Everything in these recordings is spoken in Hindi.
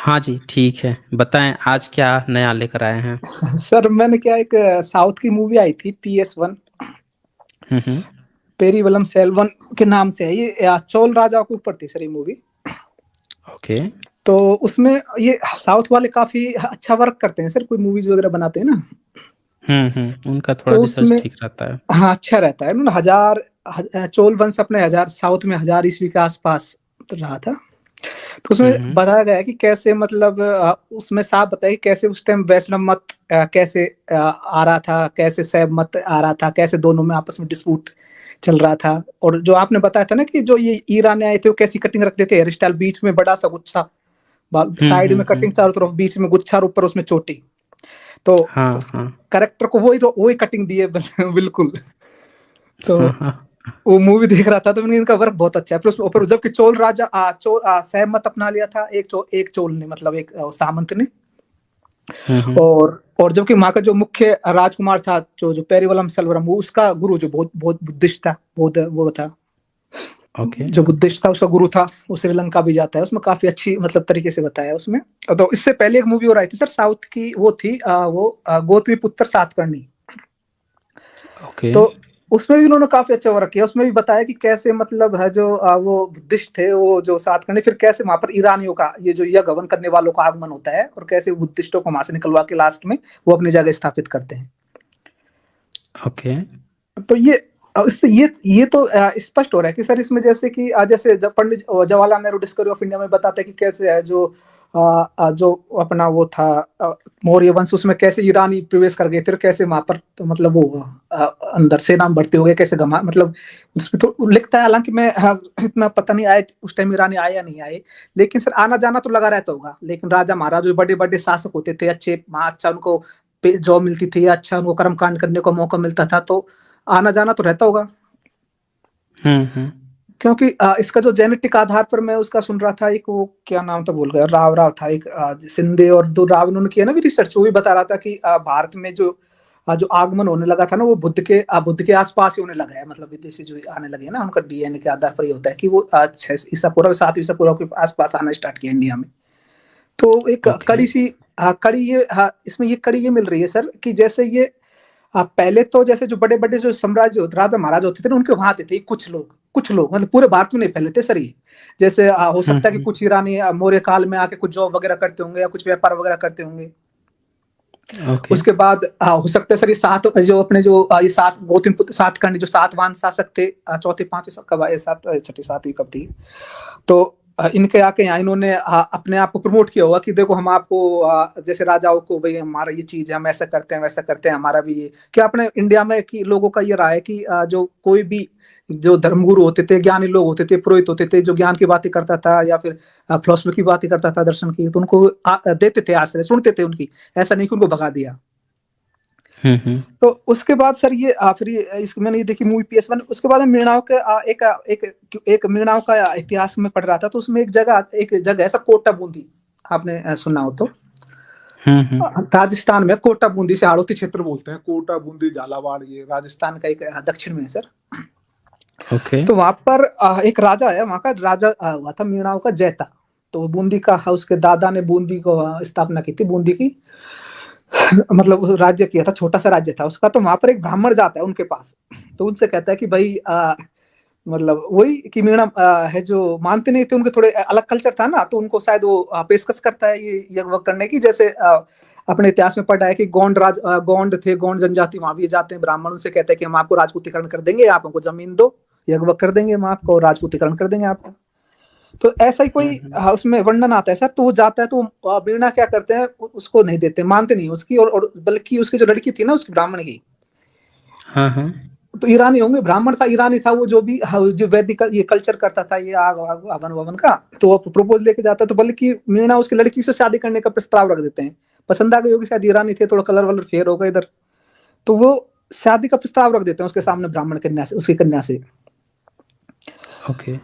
हाँ जी, ठीक है। बताएँ आज क्या नया लेकर आए हैं? सर मैंने क्या एक साउथ की मूवी आई थी PS1 हुँ, हुँ। पेरीवलम सेल्वन के नाम से है ये चोल राजा के ऊपर थी सर ये मूवी। ओके। तो उसमें ये साउथ वाले काफ़ी अच्छा वर्क करते हैं सर कोई मूवीज़ वग़ैरह बनाते हैं ना। हुँ, हुँ। उनका थोड़ा तो रिसर्च उसमें ठीक रहता है। हाँ, अच्छा रहता है ना चोल वंश अपने 1000 साउथ में 1000 ईस्वी के आस-पास रहा था। तो उसमें हुँ, हुँ। बताया गया है कि कैसे मतलब उसमें साफ बताया कि कैसे उस टाइम वैष्णव मत कैसे आ रहा था, कैसे शैव मत आ रहा था, कैसे दोनों में आपस में डिस्प्यूट चल रहा था। और जो आपने बताया था ना कि जो ये ईरानी आए थे वो कैसी कटिंग रखते थे, हेयर स्टाइल बीच में बड़ा-सा गुच्छा, बा हुँ, साइड हुँ, में कटिंग हुँ। चारों तरफ, बीच में गुच्छा और ऊपर उसमें चोटी। तो हाँ, उस हाँ। कैरेक्टर को वही कटिंग दी है बिल्कुल। तो हाँ, हाँ। वो मूवी देख रहा था तो मैंने इनका वर्क बहुत अच्छा है। प्लस ऊपर जबकि चोल राजा सहमत अपना लिया था एक चोल ने मतलब एक सामंत ने। हुँ, हुँ। और जबकि वहाँ का जो मुख्य राजकुमार था जो पेरीवलम सलवरम वो उसका गुरु जो बहुत बहुत बुद्धिस्ट था, बहुत वो था, ओके। जो बुद्धिस्ट था उसका गुरु था, वो श्रीलंका भी जाता है। उसमें काफ़ी अच्छी मतलब तरीके से बताया है उसमें। तो इससे पहले एक मूवी और आई थी सर साउथ की, वो थी गौतमीपुत्र सातकर्णी। ओके। तो उसमें भी उन्होंने काफ़ी अच्छा वर्क किया। उसमें भी बताया कि कैसे मतलब है जो वो बुद्धिस्ट थे, वो जो सातकर्णी, फिर कैसे वहाँ पर ईरानियों का ये जो यज्ञ हवन करने वालों का आगमन होता है और कैसे बुद्धिस्टों को वहाँ से निकलवा के लास्ट में वो अपनी जगह स्थापित करते हैं। ओके। तो ये इससे ये तो स्पष्ट हो रहा है कि सर इसमें जैसे कि जैसे जब Pandit Jawaharlal Nehru discovery of India में बताते हैं कि कैसे है जो जो अपना वो था मौर्य वंश, उसमें कैसे ईरानी प्रवेश कर गए थे और कैसे वहां पर तो मतलब वो अंदर सेना में भर्ती हो गए, कैसे गमा मतलब उसमें तो लिखता है। हालांकि मैं इतना पता नहीं आए उस टाइम ईरानी आए या नहीं आए, लेकिन सर आना जाना तो लगा रहता होगा। लेकिन राजा महाराज जो बड़े बड़े शासक होते थे अच्छे, वहाँ अच्छा उनको जॉब मिलती थी, अच्छा उनको कर्म कांड करने का मौका मिलता था, तो आना जाना तो रहता होगा। हुँ, हुँ। क्योंकि इसका जो जेनेटिक आधार पर मैं उसका सुन रहा था, एक वो क्या नाम था भूल गया, राव था एक, सिंधे और दो राव उन्होंने किया ना भी रिसर्च, वो भी बता रहा था कि भारत में जो आगमन होने लगा था ना वो बुद्ध के आसपास ही होने लगा है। मतलब विदेशी जो आने लगे हैं ना उनका डीएनए के आधार पर ये होता है कि वो 6 ईसा पूर्व 7 ईसा पूर्व के आसपास आना स्टार्ट किया इंडिया में। तो एक ओके। कड़ी ये इसमें ये कड़ी ये मिल रही है सर कि जैसे ये पहले तो जैसे जो बड़े-बड़े जो साम्राज्य होते राजा महाराजा होते थे ना उनके वहाँ आते थे कुछ लोग मतलब पूरे भारत में नहीं फैले थे सर ये। जैसे हो हुँ, सकता है कि हुँ। कुछ ईरानी मौर्य काल में आके कुछ जॉब वगैरह करते होंगे या कुछ व्यापार वगैरह करते होंगे। ओके। उसके बाद हो सकता है सर ये 7 जो अपने जो ये 7 गौतमपुत्र सातकर्णी जो 7 वान शासक थे, चौथे 5वें कब आए, 7 छठी 7वीं कब थी? तो इनके आके यहाँ इन्होंने अपने आप को प्रमोट किया होगा कि देखो हम आपको जैसे राजाओं को भाई हमारा ये चीज है, हम ऐसा करते हैं वैसा करते हैं, हमारा भी ये क्या अपने इंडिया में कि लोगों का ये रहा है कि जो कोई भी जो धर्मगुरु होते थे, ज्ञानी लोग होते थे, पुरोहित होते थे, जो ज्ञान की बातें करता था या फिर फिलोसफी की बातें करता था, दर्शन की, तो उनको देते थे आश्रय, सुनते थे उनकी। ऐसा नहीं कि उनको भगा दिया। हुँ, हुँ। तो उसके बाद सर ये फिर ये मैंने ये देखी मूवी PS1। उसके बाद मैं मृणाल का एक मृणाल का इतिहास में पढ़ रहा था, तो उसमें एक जगह है सर कोटा बूंदी, आपने सुना हो तो। हुँ, हुँ। राजस्थान में कोटा बूंदी से हाड़ौती क्षेत्र बोलते हैं, कोटा बूंदी झालावाड़, ये राजस्थान का एक दक्षिण में है सर। ओके। तो वहां पर एक राजा है, वहां का राजा हुआ था मृणाल का जैता। तो बूंदी का उसके दादा ने बूंदी को स्थापना की थी, बूंदी की मतलब राज्य किया था, छोटा सा राज्य था उसका। तो वहां पर एक ब्राह्मण जाता है उनके पास, तो उनसे कहता है कि भाई मतलब वही कि मीणा है जो मानते नहीं थे, उनके थोड़े अलग कल्चर था ना, तो उनको शायद वो पेशकश करता है ये यज्ञ करने की। जैसे अपने इतिहास में पढ़ा है कि गोंड थे, गोंड जनजाति वहां भी जाते हैं ब्राह्मण, उनसे कहते हैं कि हम आपको राजपूतीकरण कर देंगे, आप हमको जमीन दो, यज्ञ कर देंगे हम आपको, राजपूतीकरण कर देंगे आपको। तो ऐसा ही हुँ, कोई हुँ। उसमें वर्णन आता है सर। तो वो जाता है तो वीणा क्या करते हैं, उसको नहीं देते, मानते नहीं उसकी, और बल्कि उसकी जो लड़की थी ना उसकी ब्राह्मण की, हाँ, हाँ। तो ईरानी होंगे, ब्राह्मण था, ईरानी था वो, जो भी जो वैदिक ये कल्चर करता था, ये आग हवन ववन का, तो वो प्रपोज लेके जाता है। तो बल्कि मीणा उसकी लड़की से शादी करने का प्रस्ताव रख देते हैं। पसंद आ गई होगी शायद, ईरानी थे, थोड़ा कलर वलर फेयर होगा इधर, तो वो शादी का प्रस्ताव रख देते हैं उसके सामने, ब्राह्मण कन्या से, उसकी कन्या से। ओके।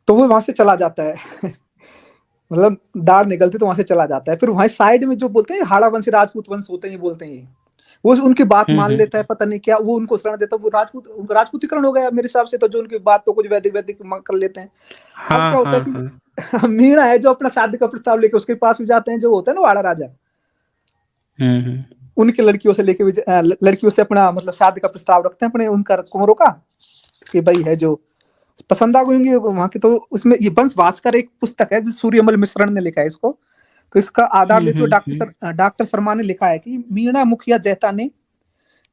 तो वो वहां से चला जाता है मतलब दाढ़ निकलती तो वहां से चला जाता है। फिर वहां साइड में जो बोलते हैं हाड़ा वंशी राजपूत वंश होते हैं, ये बोलते हैं ये, वो उनकी बात हुँ, मान हुँ। लेता है, पता नहीं क्या वो उनको शरण देता है, वो राजपूत, उनका राजपूतीकरण हो गया मेरे हिसाब से, तो जो उनकी बात तो कुछ वैदिक वैदिक कर लेते हैं। अब हाँ, क्या होता है हाँ, कि हाँ। मीणा है जो अपना शादी का प्रस्ताव लेके उसके पास भी जाते हैं, जो होता है ना वाड़ा राजा, उनकी लड़कियों से लेके लड़कियों से अपना मतलब शादी का प्रस्ताव रखते हैं अपने उनका कुंवरों का, कि भाई है जो पसंद आ गई वहां की। तो उसमें ये वंश भास्कर एक पुस्तक है, सूर्यमल मिश्रण ने लिखा है इसको। तो इसका आधार लेते हुए डॉक्टर शर्मा ने लिखा है कि मीणा मुखिया जैता ने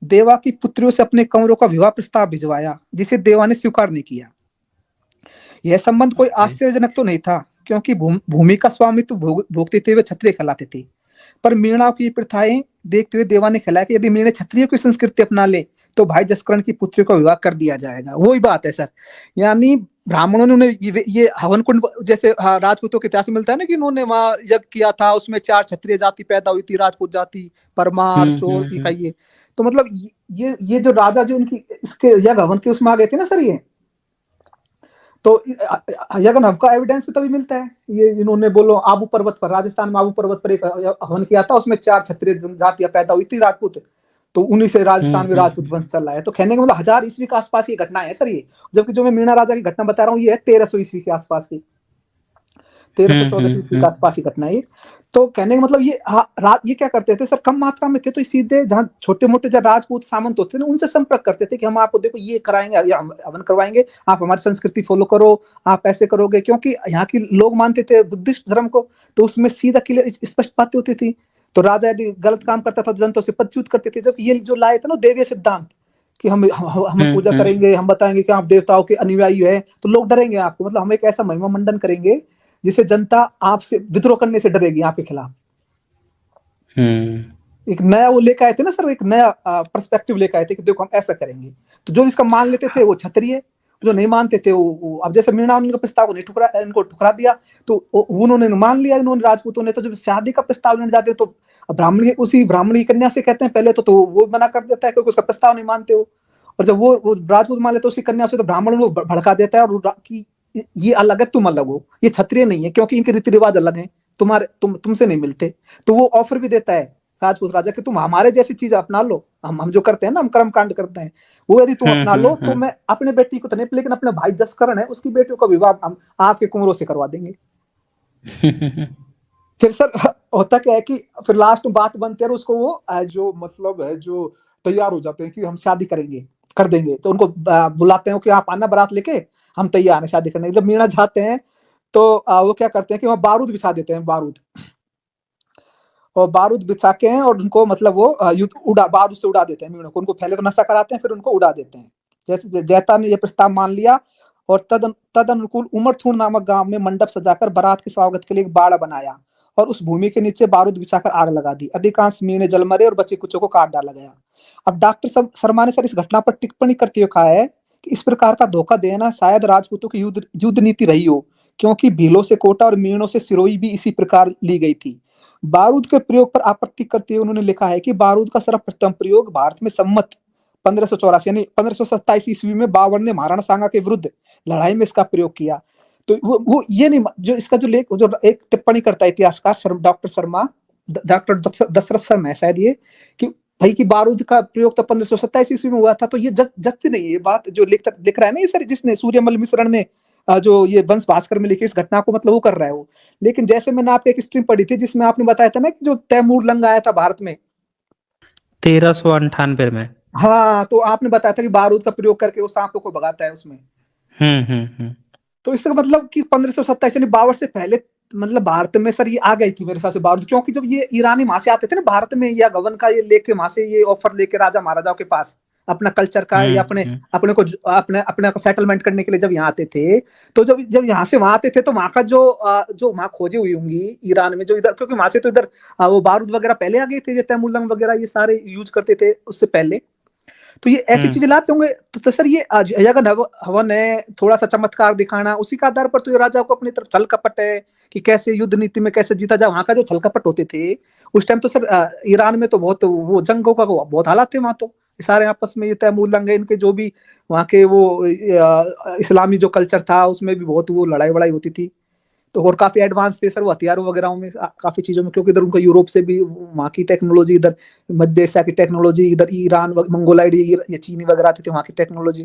देवा की पुत्रियों से अपने कंवरों का विवाह प्रस्ताव भिजवाया, जिसे देवा ने स्वीकार नहीं किया। यह संबंध कोई आश्चर्यजनक तो नहीं था, क्योंकि भूमि का स्वामित्व भोगते थे वे क्षत्रिय कहलाते थे। पर मीणा की प्रथाएं देखते हुए देवा ने खिलाया कि यदि मीणे क्षत्रिय की संस्कृति अपना ले तो भाई जसकरण की पुत्री का विवाह कर दिया जाएगा। वही बात है सर, यानी ब्राह्मणों ने उन्हें ये हवन कुंड जैसे राजपूतों के इतिहास में मिलता है ना कि इन्होंने वहां यज्ञ किया था, उसमें 4 क्षत्रिय जाति पैदा हुई थी, राजपूत जाति, परमार, चोर, इकाइये। तो मतलब ये जो राजा जो उनकी इसके यज्ञ हवन के उसमें आ गए थे ना सर, ये तो यज्ञ हवन का एविडेंस भी तभी मिलता है। ये इन्होंने बोलो आबू पर्वत पर, राजस्थान में आबू पर्वत पर एक हवन किया था, उसमें 4 क्षत्रिय जातियां पैदा हुई थी राजपूत, तो उन्हीं से राजस्थान में राजपूत वंश चल रहा है। तो कहने का मतलब 1000 ईस्वी के आसपास की घटना है सर ये। जबकि जो मैं मीणा राजा की घटना बता रहा हूँ ये है 1300 ईस्वी के आसपास की, 1314 ईस्वी के आसपास की घटना है। तो कहने का मतलब ये क्या करते थे सर, कम मात्रा में थे तो सीधे जहाँ छोटे मोटे जो राजपूत सामंत होते थे उनसे संपर्क करते थे कि हम आपको देखो ये कराएंगे, हवन करवाएंगे, आप हमारी संस्कृति फॉलो करो, आप ऐसे करोगे। क्योंकि यहाँ के लोग मानते थे बुद्धिस्ट धर्म को, तो उसमें सीधा क्लियर स्पष्ट बातें होती थी। तो राजा यदि गलत काम करता था तो जनता से पदच्युत करते थे। जब ये जो लाए थे ना देवीय सिद्धांत कि हम पूजा करेंगे, हम बताएंगे कि आप देवताओं के अनुयायी है, तो लोग डरेंगे आपको, मतलब हम एक ऐसा महिमा मंडन करेंगे जिसे जनता आपसे विद्रोह करने से डरेगी आपके खिलाफ। एक नया वो लेकर आए थे ना सर, एक नया पर्सपेक्टिव लेकर आए थे कि देखो हम ऐसा करेंगे। तो जो इसका मान लेते थे वो क्षत्रिय, जो नहीं मानते थे वो अब जैसे मीणा उनका प्रस्ताव नहीं इनको ठुकरा दिया, तो उन्होंने मान लिया, इन्होंने राजपूतों ने। तो जब शादी का प्रस्ताव लेने जाते तो ब्राह्मण उसी ब्राह्मणी कन्या से कहते हैं पहले तो वो मना कर देता है क्योंकि उसका प्रस्ताव नहीं मानते हो। और जब वो राजपूत मान लेते उसी कन्या से, तो ब्राह्मण वो भड़का देता है और कि ये अलग है, तुम अलग हो, ये क्षत्रिय नहीं है क्योंकि इनके रीति रिवाज अलग हैं, तुमसे नहीं मिलते। तो वो ऑफर भी देता है राजपूत राजा कि तुम हमारे जैसी चीज अपना लो, हम जो करते हैं ना, हम कर्म कांड करते हैं, वो यदि तुम अपना लो तो मैं अपने बेटी को तो नहीं, लेकिन अपने भाई जसकरण है उसकी बेटियों का विवाह हम आपके कुंवरों से करवा देंगे। फिर सर होता क्या है कि फिर लास्ट में बात बनती है और उसको वो जो मतलब है जो तैयार हो जाते हैं कि हम शादी करेंगे, कर देंगे। तो उनको बुलाते हैं कि आप आना बारात लेके, हम तैयार हैं शादी करने। जब मीणा जाते हैं तो वो क्या करते हैं कि वहां बारूद बिछा देते हैं, बारूद बिछा के हैं और उनको मतलब वो बारूद से उड़ा देते हैं मीणा को। उनको पहले तो नशा कराते हैं, फिर उनको उड़ा देते हैं। जैसे जैता ने यह प्रस्ताव मान लिया और तद अनुकूल उमरथूण नामक गांव में मंडप सजाकर बारात के स्वागत के लिए एक बाड़ा बनाया और उस भूमि के नीचे बारूद बिछाकर आग लगा दी। अधिकांश मीणे जल मरे और बच्चे कुचों को काट डाला गया। अब डॉक्टर शर्मा ने सर इस घटना पर टिप्पणी करते हुए कहा है कि इस प्रकार का धोखा देना शायद राजपूतों की युद्ध नीति रही हो, क्योंकि भीलों से कोटा और मीणों से सिरोही भी इसी प्रकार ली गई थी। बारूद के प्रयोग पर आपत्ति करते हुए उन्होंने लिखा है कि बारूद का सर्वप्रथम प्रयोग भारत में सम्मत 1584 यानी 1527 ईस्वी में बाबर ने महाराणा सांगा के विरुद्ध लड़ाई में इसका प्रयोग किया। तो वो ये नहीं, जो इसका जो लेख जो एक टिप्पणी करता है इतिहासकार डॉक्टर शर्मा, डॉक्टर दशरथ शर्मा है शायद, ये कि भाई की बारूद का प्रयोग तो 1527 ईस्वी में हुआ था, तो ये जस्ट नहीं है ये बात जो लिख रहा है ना ये सर, जिसने सूर्यमल मिश्रण ने जो ये वंश भास्कर में लिखी इस घटना को, मतलब वो कर रहा है वो। लेकिन जैसे मैंने आपको एक स्ट्रीम पढ़ी थी जिसमें आपने बताया था ना कि जो तैमूर लंग आया था भारत में 1398 में, हाँ, तो आपने बताया था कि बारूद का प्रयोग करके वो सांपों को भगाता है उसमें। तो इसका मतलब कि 1527 यानी बाबर से पहले मतलब भारत में सर ये आ गई थी मेरे हिसाब से बारूद, क्योंकि जब ये ईरानी वहां से आते थे ना भारत में, या गवन का ये लेके वहां से ये ऑफर लेके राजा महाराजाओं के पास अपना कल्चर का या अपने को सेटलमेंट करने के लिए जब यहाँ आते थे, तो जब यहाँ से वहां आते थे तो वहां का जो वहां खोजे हुई होंगी ईरान में, जो इधर, क्योंकि वहां से तो इधर वो बारूद वगैरह पहले आ गए थे, ये तैमूरलंग वगैरह ये सारे यूज करते थे उससे पहले। तो ये ऐसी चीजें लाते होंगे। तो सर ये यज्ञ हवन है, थोड़ा सा चमत्कार दिखाना, उसी का आधार पर तो ये राजा को अपनी तरफ छल कपट है कि कैसे युद्ध नीति में कैसे जीता जाए। वहां का जो छल कपट होते थे उस टाइम तो सर ईरान में तो बहुत वो जंगों का बहुत हालात थे वहां, तो सारे आपस में ये तैमूरलंग है इनके जो भी वहां के वो इस्लामी जो कल्चर था उसमें भी बहुत वो लड़ाई वड़ाई होती थी। तो और काफी एडवांस थे सर वो हथियारों वगैरह में, काफी चीजों में, क्योंकि इधर उनका यूरोप से भी वहाँ की टेक्नोलॉजी, इधर मध्य एशिया की टेक्नोलॉजी, इधर ईरान मंगोलाइड ये चीनी वगैरह थे वहाँ की टेक्नोलॉजी।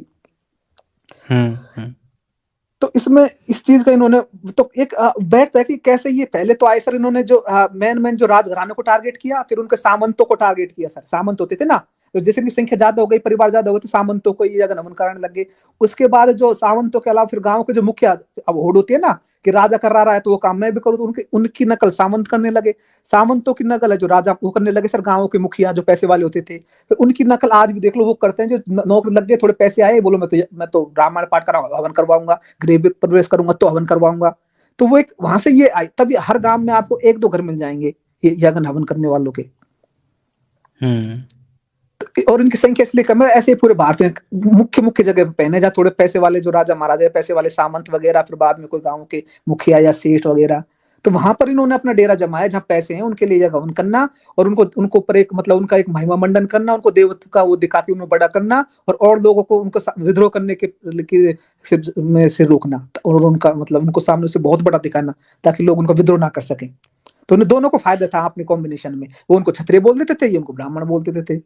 तो इसमें इस चीज़ का इन्होंने तो एक बैठ है कि कैसे ये पहले तो आए सर इन्होंने जो मेन जो राजघराने को टारगेट किया, फिर उनके सामंतों को टारगेट किया सर। सामंत होते थे ना, तो जैसे इनकी संख्या ज़्यादा हो गई, परिवार ज़्यादा हो गए, तो सामंतों को ये जगह नमन कराने लग गए। उसके बाद जो सामंतों के अलावा फिर गाँव के जो मुखिया, अब होड़ होती है ना कि राजा कर रहा है तो वो काम मैं भी करूँ, तो उनकी नकल सामंत करने लगे। सामंतों की नकल है जो राजा वो करने लगे सर, गाँव के मुखिया जो पैसे वाले होते थे। फिर उनकी नकल आज भी देख लो वो करते हैं, जो नौकरी लग गए, थोड़े पैसे आए, बोलो मैं तो रामायण पाठ कराऊंगा, हवन करवाऊंगा, गृह प्रवेश करूंगा तो हवन करवाऊंगा। तो वो एक वहां से ये आई, तभी हर गांव में आपको एक दो घर मिल जाएंगे ये यज्ञ हवन करने वालों के। हम्म। और इनकी संख्या इसलिए कम है, ऐसे ही पूरे भारत में मुख्य मुख्य जगह पे पहने, जहाँ थोड़े पैसे वाले जो राजा महाराजा, पैसे वाले सामंत वगैरह, फिर बाद में कोई गाँव के मुखिया या सेठ वगैरह, तो वहां पर इन्होंने अपना डेरा जमाया, जहाँ पैसे हैं उनके लिए हवन करना, और उनको ऊपर एक मतलब उनका एक महिमा मंडन करना, उनको देवत्व का वो दिखा के उन्हें बड़ा करना, और लोगों को उनको विद्रोह करने से रोकना, और उनका मतलब उनको सामने से बहुत बड़ा दिखाना, ताकि लोग उनका विद्रोह ना कर सके। तो उन्हें दोनों को फायदा था अपने कॉम्बिनेशन में, वो उनको क्षत्रिय बोल देते थे, ये उनको ब्राह्मण बोल देते थे।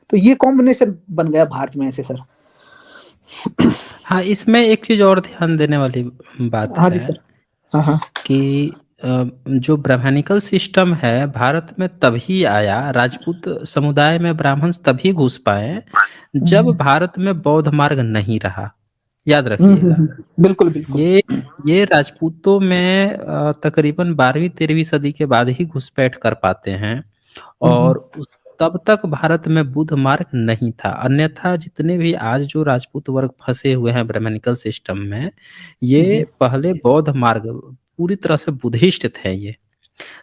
तो ये कॉम्बिनेशन बन गया भारत में ऐसे सर। हाँ, इसमें एक चीज़ और ध्यान देने वाली बात हाँ जी है सर। हाँ हाँ। कि जो ब्राह्मणिकल सिस्टम है भारत में तभी आया, राजपूत समुदाय में ब्राह्मण तभी घुस पाए जब भारत में बौद्ध मार्ग नहीं रहा। याद रखिएगा, बिल्कुल बिल्कुल। ये राजपूतों में तकरीबन 12वीं 13वीं सदी के बाद ही घुसपैठ कर पाते हैं, और तब तक भारत में बुद्ध मार्ग नहीं था। अन्यथा जितने भी आज जो राजपूत वर्ग फंसे हुए हैं ब्राह्मणिकल सिस्टम में, ये पहले बौद्ध मार्ग पूरी तरह से बुद्धिस्ट थे ये।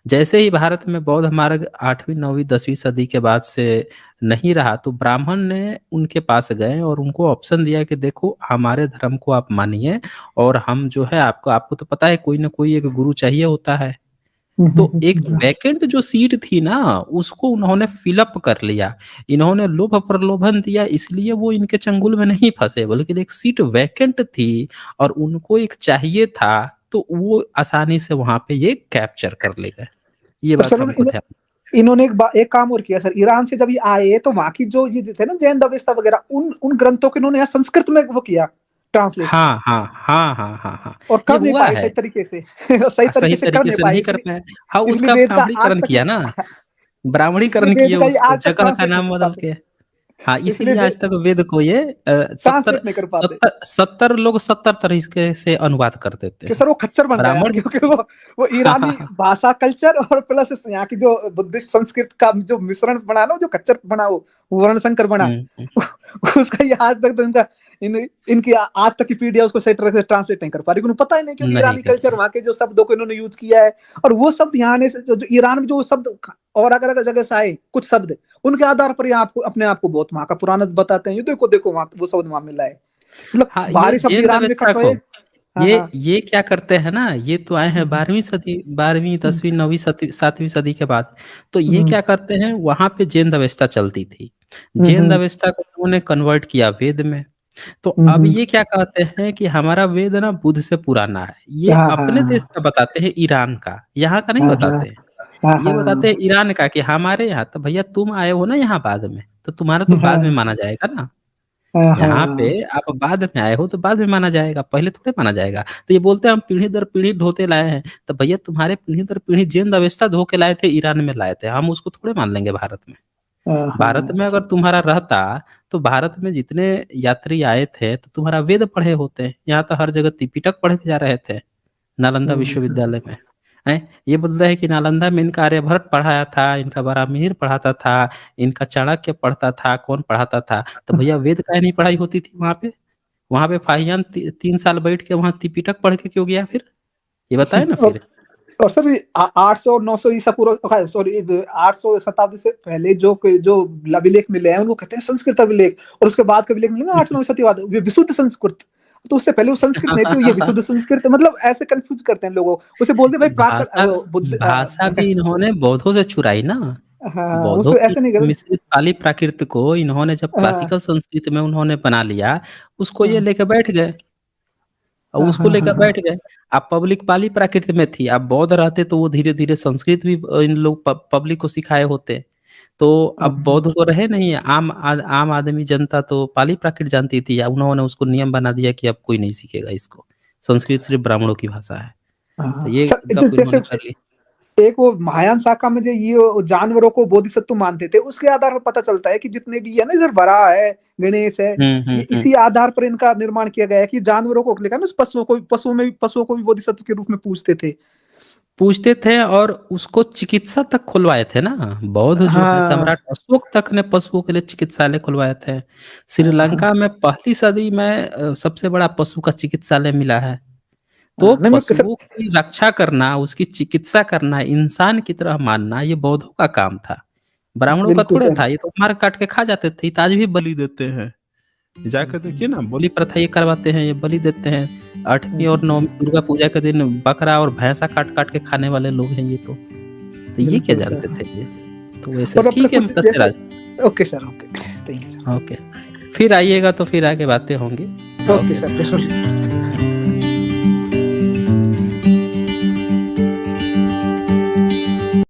जैसे ही भारत में बौद्ध मार्ग 8वीं 9वीं 10वीं सदी के बाद से नहीं रहा, तो ब्राह्मण ने उनके पास गए और उनको ऑप्शन दिया कि देखो हमारे धर्म को आप मानिए, और हम जो है आपको तो पता है कोई ना कोई एक गुरु चाहिए होता है। तो एक वैकेंट जो सीट थी ना, उसको उन्होंने फिलअप कर लिया। इन्होंने लोभ प्रलोभन दिया, इसलिए वो इनके चंगुल में नहीं फंसे, बल्कि एक सीट वैकेंट थी और उनको एक चाहिए था, तो वो आसानी से वहां पे ये कैप्चर कर ले गए। ये पर बात सर हमको ध्यान। इन्होंने एक काम और किया सर, ईरान से जब ये आए तो वहां की जो ये थे ना जैन अवेस्ता वगैरह, उन ग्रंथों को इन्होंने यहाँ संस्कृत में वो किया ट्रांसलेट, हाँ हाँ हाँ हाँ हाँ हाँ, और ये कर नहीं हुआ पाए है। सही तरीके से। सही सही तरीके से कर तरीके नहीं से पाए, नहीं कर इसलिए पाए। हाँ, इसलिए उसका वेद का आज ब्राह्मणीकरण तक किया ना, इसलिए ब्राह्मणीकरण किए वेद का ये उसको, आज तक जगह का ट्रांसलेट नहीं नाम कर बदल पाते, के। हाँ, इसलिए इसीलिए आज तक वेद को ये सत्तर ट्रांसलेट नहीं कर पाते। सत्तर 70 लोग 70 तरीके से अनुवाद कर देते कि हैं। सर वो खच्चर बन गया, ब्राह्मण। क्योंकि वो हाँ हाँ ईरानी हाँ। भाषा कल्चर और प्लस यहाँ की जो बुद्धिस्ट संस्कृत का जो मिश्रण बना ना, जो खच्चर बना, वो वर्ण संकर बना, हम्म। उसका ये आज तक तो इनकी आज तक की पीढ़ी उसको सही तरह से ट्रांसलेट नहीं कर पा रही, उन्हें पता ही नहीं, क्योंकि नहीं ईरानी कर कल्चर पाए। वहाँ के जो शब्दों को इन्होंने यूज किया है, और वो शब्द यहाँ आने से जो ईरान में जो शब्द और अगर अगर जगह से आए कुछ शब्द, उनके आधार पर यहाँ आपको अपने आप को बहुत वहाँ का पुराना बताते हैं, ये देखो देखो वहाँ वो शब्द वहाँ मिला है, मतलब हाँ, ये बाहरी शब्द जैन ईरान में व्यवस्था इकट्ठा को, हुए। हाँ हाँ। ये क्या करते हैं ना, ये तो आए हैं 12वीं 10वीं 9वीं 7वीं सदी के बाद। तो ये क्या करते हैं, वहां पे जैन व्यवस्था चलती थी, जैन व्यवस्था को उन्होंने कन्वर्ट किया वेद में। तो अब ये क्या कहते हैं कि हमारा वेद ना बुद्ध से पुराना है। ये हाँ अपने देश हाँ का बताते हैं, ईरान का, यहाँ का नहीं हाँ बताते हैं। हाँ ये हाँ बताते हैं ईरान का कि हमारे यहाँ तो भैया तुम आए हो ना यहाँ बाद में, तो तुम्हारा तो बाद में हाँ माना जाएगा ना। हाँ यहाँ पे हाँ आप बाद में आए हो तो बाद में माना जाएगा, पहले थोड़े माना जाएगा। तो ये बोलते हैं हम पीढ़ी दर पीढ़ी ढोते लाए हैं, तो भैया तुम्हारे पीढ़ी दर पीढ़ी जैन अवस्था धो के लाए थे, ईरान में लाए थे, हम उसको थोड़े मान लेंगे भारत में। भारत हाँ में अगर तुम्हारा रहता, तो भारत में जितने यात्री आए थे तो तुम्हारा वेद पढ़े होते। यहाँ तो हर जगह त्रिपिटक पढ़ के जा रहे थे, नालंदा विश्वविद्यालय में। हैं? ये बोलता है कि नालंदा में इनका आर्यभट्ट पढ़ाया था, इनका बराहमिहिर पढ़ाता था, इनका चाणक्य पढ़ता था, कौन पढ़ाता था? तो भैया वेद काहे नहीं पढ़ाई होती थी वहाँ पे? वहाँ पे फाहियान 3 साल बैठ के वहाँ त्रिपिटक पढ़ के क्यों गया फिर? ये बताए ना और फिर। और सर 800 और 900 ईसा पूर्व, सॉरी 800 शताब्दी से पहले जो अभिलेख मिले हैं उनको कहते हैं संस्कृत अभिलेख, और उसके बाद के अभिलेख मिलेंगे 8 9 शताब्दी वे विशुद्ध संस्कृत। तो उससे पहले वो संस्कृत नहीं थी, ये विशुद्ध संस्कृत, मतलब ऐसे कंफ्यूज करते हैं लोगों, उसे बोलते हैं भाई प्राकृत भाषा बुद्ध भाषा भी इन्होंने बौद्धों से चुराई ना। हाँ बौद्धों उसे की ऐसे नहीं करते। मिश्रित पाली प्राकृत को इन्होंने जब हाँ क्लासिकल संस्कृत में उन्होंने बना लिया, उसको ये हाँ लेके बैठ गए और हाँ उसको हाँ लेकर हाँ बैठ गए। अब पब्लिक पाली प्राकृत में थी, अब बौद्ध रहते तो वो धीरे धीरे संस्कृत भी इन लोग पब्लिक को सिखाए होते। तो हाँ अब बौद्ध को रहे नहीं, आम आदमी जनता तो पाली प्राकृत जानती थी, या उन्होंने उसको नियम बना दिया कि अब कोई नहीं सीखेगा इसको, संस्कृत सिर्फ़ ब्राह्मणों की भाषा है। तो हाँ, ये गप जैसे इन्होंने कर ली। एक वो महायान शाखा में जो ये जानवरों को बोधिसत्व मानते थे, उसके आधार पर पता चलता है कि जितने भी है ना, इधर वराह है, गणेश है, हुँ, हुँ, ये हुँ। इसी आधार पर इनका निर्माण किया गया है कि जानवरों को लेकर ना, पशुओं को भी बोधिसत्व के रूप में पूजते थे। पूछते थे और उसको चिकित्सा तक खुलवाए थे ना, बौद्ध जो है हाँ, सम्राट अशोक तक ने पशुओं के लिए चिकित्सालय खुलवाए थे। हाँ, श्रीलंका में पहली सदी में सबसे बड़ा पशु का चिकित्सालय मिला है। तो हाँ, नहीं मैं पशुओं की रक्षा करना, उसकी चिकित्सा करना, इंसान की तरह मानना ये बौद्धों का काम था। ब्राह्मणों का बिल्कुल थोड़े सर। था, ये तो मार काट के खा जाते थे, ये तो आज भी बलि देते हैं। जाकर देखिए ना, बलि प्रथा ये करवाते हैं, ये बलि देते हैं। 8वीं और 9वीं दुर्गा पूजा के दिन बकरा और भैंसा काट-काट के खाने वाले लोग हैं ये तो। तो ये क्या बिल्कुल जानते सर। थे ये? तो वैसे और अपने ठीक है कुछ मतलब जैसे, Siraj. Okay sir, okay, thank you sir. Okay. फिर आइएगा तो फिर आगे बातें होंगी। Okay okay. सर, जय